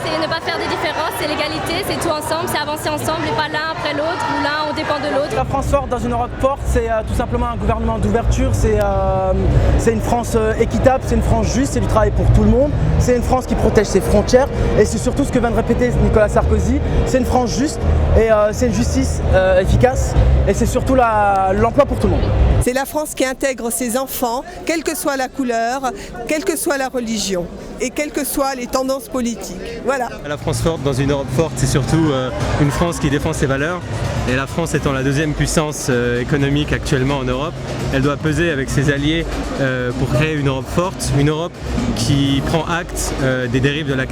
c'est ne pas faire de différence, c'est l'égalité, c'est tout ensemble, c'est avancer ensemble et pas l'un après l'autre ou l'un on dépend de l'autre. La France forte dans une Europe forte, c'est tout simplement un gouvernement d'ouverture, c'est une France équitable, c'est une France juste, c'est du travail pour tout le monde, c'est une France qui protège ses frontières et c'est surtout ce que vient de répéter Nicolas Sarkozy, c'est une France juste et c'est une justice efficace et c'est surtout l'emploi pour tout le monde. C'est la France qui intègre ses enfants, quelle que soit la couleur, quelle que soit la religion et quelles que soient les tendances politiques. Voilà. La France forte dans une Europe forte, c'est surtout une France qui défend ses valeurs. Et la France étant la deuxième puissance économique actuellement en Europe, elle doit peser avec ses alliés pour créer une Europe forte, une Europe qui prend acte des dérives de la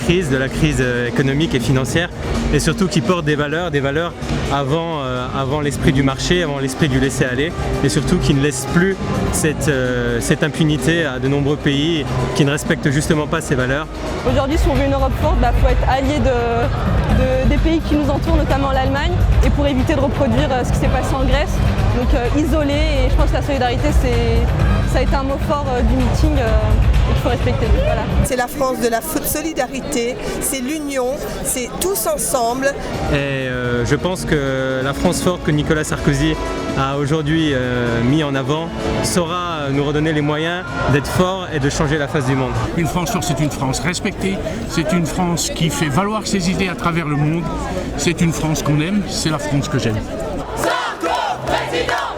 crise économique et financière, et surtout qui porte des valeurs avant l'esprit du marché, avant l'esprit du laisser-aller, et surtout qui ne laisse plus cette impunité à de nombreux pays qui ne respectent justement pas ces valeurs. Aujourd'hui, si on veut une Europe forte, faut être allié des pays qui nous entourent, notamment l'Allemagne, et pour éviter de reproduire ce qui s'est passé en Grèce. Donc isolé, et je pense que la solidarité, ça a été un mot fort du meeting qu'il faut respecter. Voilà. C'est la France de la solidarité, c'est l'union, c'est tous ensemble. Et je pense que la France forte que Nicolas Sarkozy a aujourd'hui mis en avant saura nous redonner les moyens d'être forts et de changer la face du monde. Une France forte, c'est une France respectée, c'est une France qui fait valoir ses idées à travers le monde, c'est une France qu'on aime, c'est la France que j'aime. Sarko, président!